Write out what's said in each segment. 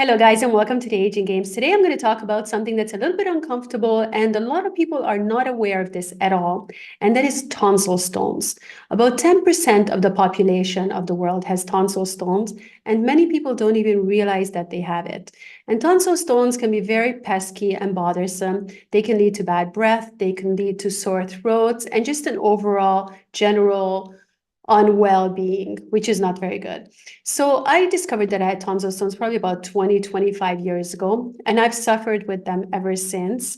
Hello, guys, and welcome to the Aging Games. Today, I'm going to talk about something that's a little bit uncomfortable, and a lot of people are not aware of this at all, and that is tonsil stones. About 10% of the population of the world has tonsil stones, and many people don't even realize that they have it. And tonsil stones can be very pesky and bothersome. They can lead to bad breath, they can lead to sore throats, and just an overall general unwell being, which is not very good. So I discovered that I had tonsil stones probably about 20, 25 years ago, and I've suffered with them ever since.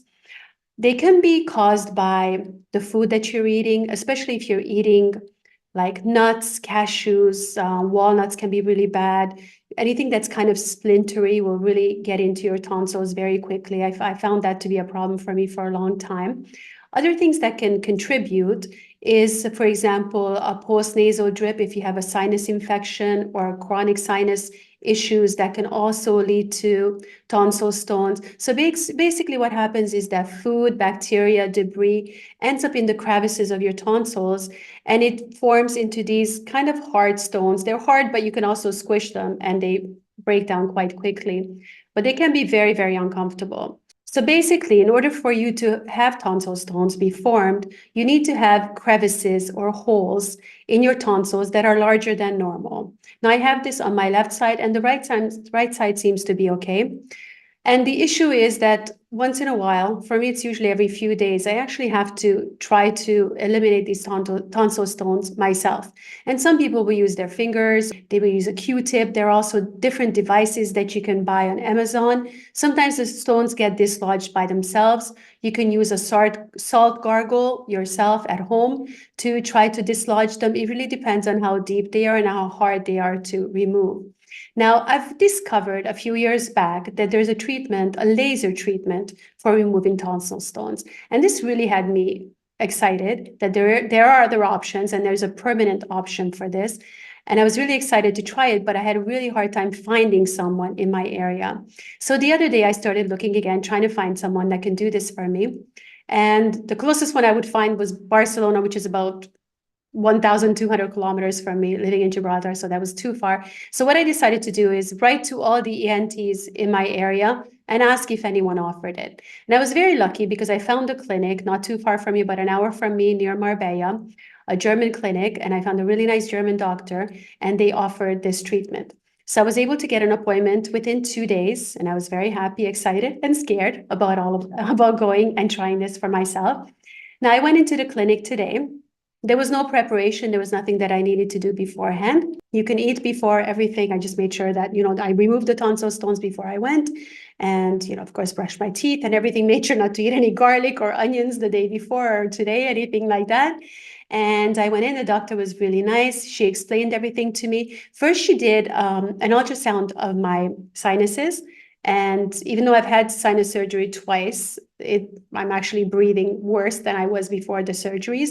They can be caused by the food that you're eating, especially if you're eating like nuts, cashews, walnuts can be really bad. Anything that's kind of splintery will really get into your tonsils very quickly. I found that to be a problem for me for a long time. Other things that can contribute is, for example, a post-nasal drip if you have a sinus infection or chronic sinus issues that can also lead to tonsil stones. So basically what happens is that food, bacteria, debris ends up in the crevices of your tonsils, and it forms into these kind of hard stones. They're hard, but you can also squish them and they break down quite quickly. But they can be very, very uncomfortable. So basically, in order for you to have tonsil stones be formed, you need to have crevices or holes in your tonsils that are larger than normal. Now I have this on my left side, and the right side seems to be okay. And the issue is that once in a while, for me, it's usually every few days, I actually have to try to eliminate these tonsil stones myself. And some people will use their fingers, they will use a Q-tip. There are also different devices that you can buy on Amazon. Sometimes the stones get dislodged by themselves. You can use a salt gargle yourself at home to try to dislodge them. It really depends on how deep they are and how hard they are to remove. Now, I've discovered a few years back that there's a treatment, a laser treatment for removing tonsil stones. And this really had me excited that there are other options and there's a permanent option for this. And I was really excited to try it, but I had a really hard time finding someone in my area. So the other day I started looking again, trying to find someone that can do this for me. And the closest one I would find was Barcelona, which is about 1,200 kilometers from me, living in Gibraltar, so that was too far. So what I decided to do is write to all the ENTs in my area and ask if anyone offered it. And I was very lucky because I found a clinic not too far from me, but an hour from me near Marbella, a German clinic, and I found a really nice German doctor, and they offered this treatment. So I was able to get an appointment within 2 days, and I was very happy, excited, and scared about going and trying this for myself. Now I went into the clinic today. There was no preparation. There was nothing that I needed to do beforehand. You can eat before everything. I just made sure that, I removed the tonsil stones before I went and, of course, brushed my teeth and everything, made sure not to eat any garlic or onions the day before or today, anything like that. And I went in, the doctor was really nice. She explained everything to me. First, she did an ultrasound of my sinuses. And even though I've had sinus surgery twice, I'm actually breathing worse than I was before the surgeries.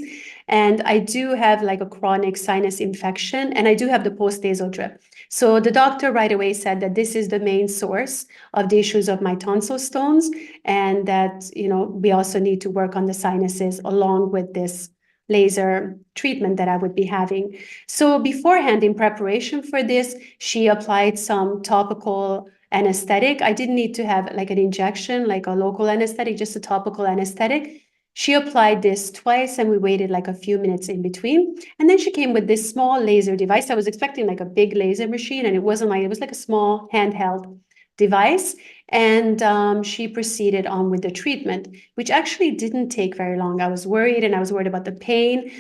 And I do have like a chronic sinus infection, and I do have the post-nasal drip. So the doctor right away said that this is the main source of the issues of my tonsil stones, and that, we also need to work on the sinuses along with this laser treatment that I would be having. So beforehand, in preparation for this, she applied some topical anesthetic. I didn't need to have like an injection, like a local anesthetic, just a topical anesthetic. She applied this twice and we waited like a few minutes in between. And then she came with this small laser device. I was expecting like a big laser machine, and it wasn't like, it was like a small handheld device. And she proceeded on with the treatment, which actually didn't take very long. I was worried, and I was worried about the pain.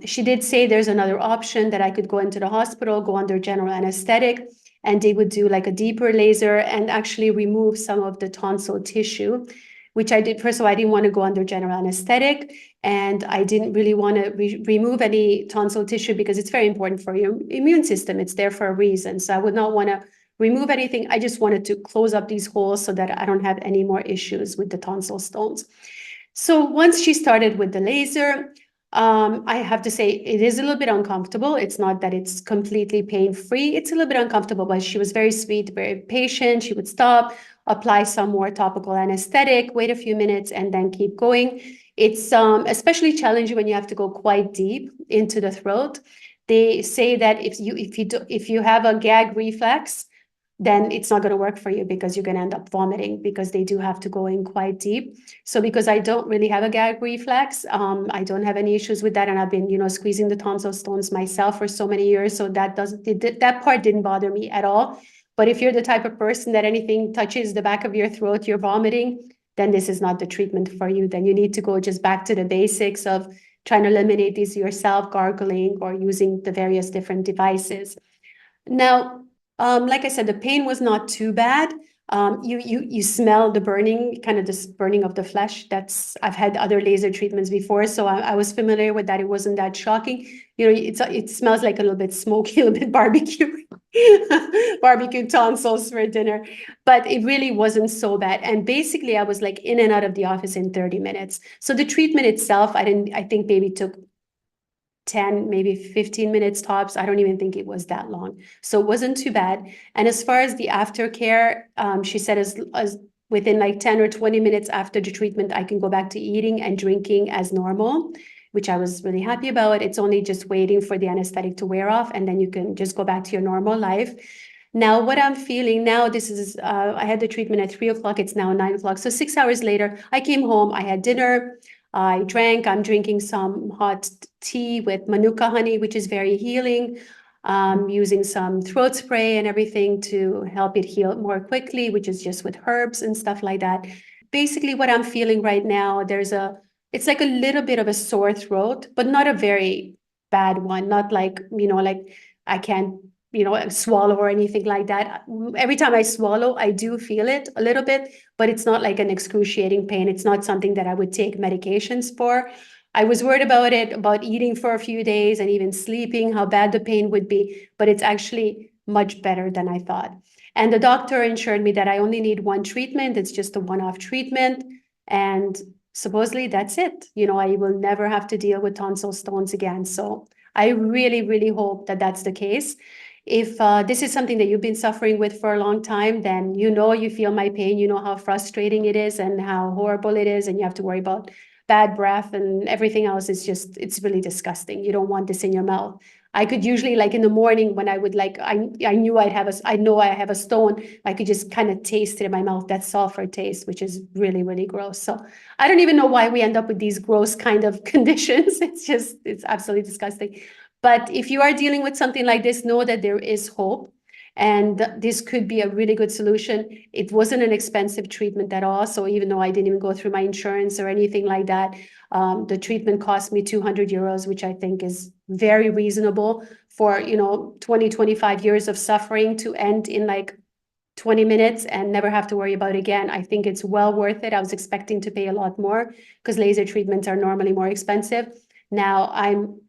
She did say there's another option that I could go into the hospital, go under general anesthetic, and they would do like a deeper laser and actually remove some of the tonsil tissue, which I did. First of all, I didn't want to go under general anesthetic, and I didn't really want to remove any tonsil tissue because it's very important for your immune system. It's there for a reason. So I would not want to remove anything. I just wanted to close up these holes so that I don't have any more issues with the tonsil stones. So once she started with the laser, I have to say it is a little bit uncomfortable. It's not that it's completely pain-free. It's a little bit uncomfortable, but she was very sweet, very patient. She would stop, apply some more topical anesthetic, wait a few minutes, and then keep going. It's especially challenging when you have to go quite deep into the throat. They say that if you have a gag reflex, then it's not going to work for you because you're going to end up vomiting because they do have to go in quite deep. So because I don't really have a gag reflex, I don't have any issues with that. And I've been, squeezing the tonsil stones myself for so many years. So that part didn't bother me at all. But if you're the type of person that anything touches the back of your throat, you're vomiting, then this is not the treatment for you. Then you need to go just back to the basics of trying to eliminate these yourself, gargling, or using the various different devices. Now, like I said, the pain was not too bad. You smell the burning, kind of this burning of the flesh. I've had other laser treatments before, so I was familiar with that. It wasn't that shocking. It smells like a little bit smoky, a little bit barbecue, barbecue tonsils for dinner, but it really wasn't so bad. And basically, I was like in and out of the office in 30 minutes. So the treatment itself, I think maybe took 10, maybe 15 minutes tops. I don't even think it was that long. So it wasn't too bad. And as far as the aftercare, she said as within like 10 or 20 minutes after the treatment, I can go back to eating and drinking as normal, which I was really happy about. It's only just waiting for the anesthetic to wear off, and then you can just go back to your normal life. Now, what I'm feeling now, I had the treatment at 3 o'clock. It's now 9 o'clock. So 6 hours later, I came home, I had dinner. I'm drinking some hot tea with manuka honey, which is very healing. Using some throat spray and everything to help it heal more quickly, which is just with herbs and stuff like that. Basically, what I'm feeling right now, it's like a little bit of a sore throat, but not a very bad one. Not like, like I can't, swallow or anything like that. Every time I swallow, I do feel it a little bit, but it's not like an excruciating pain. It's not something that I would take medications for. I was worried about eating for a few days and even sleeping, how bad the pain would be, but it's actually much better than I thought. And the doctor assured me that I only need one treatment. It's just a one-off treatment. And supposedly that's it. I will never have to deal with tonsil stones again. So I really, really hope that that's the case. If this is something that you've been suffering with for a long time, then you feel my pain, you know how frustrating it is and how horrible it is, and you have to worry about bad breath and everything else. It's really disgusting. You don't want this in your mouth. I could usually, like in the morning when I would I knew I know I have a stone, I could just kind of taste it in my mouth, that sulfur taste, which is really, really gross. So I don't even know why we end up with these gross kind of conditions. It's absolutely disgusting. But if you are dealing with something like this, know that there is hope. And this could be a really good solution. It wasn't an expensive treatment at all. So even though I didn't even go through my insurance or anything like that, the treatment cost me 200 euros, which I think is very reasonable for, 20, 25 years of suffering to end in like 20 minutes and never have to worry about it again. I think it's well worth it. I was expecting to pay a lot more because laser treatments are normally more expensive. Now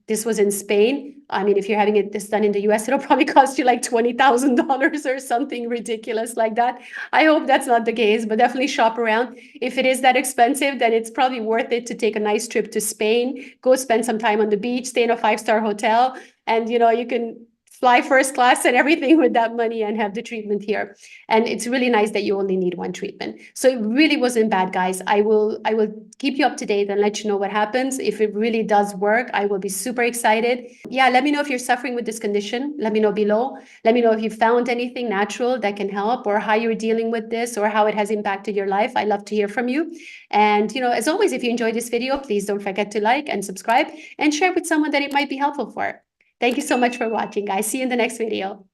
this was in Spain. I mean, if you're having this done in the US, it'll probably cost you like $20,000 or something ridiculous like that. I hope that's not the case, but definitely shop around. If it is that expensive, then it's probably worth it to take a nice trip to Spain, go spend some time on the beach, stay in a 5-star hotel, and you can fly first class and everything with that money and have the treatment here. And it's really nice that you only need one treatment. So it really wasn't bad, guys. I will keep you up to date and let you know what happens. If it really does work, I will be super excited. Yeah, let me know if you're suffering with this condition. Let me know below. Let me know if you found anything natural that can help, or how you're dealing with this, or how it has impacted your life. I love to hear from you. And as always, if you enjoyed this video, please don't forget to like and subscribe and share with someone that it might be helpful for. Thank you so much for watching, guys. See you in the next video.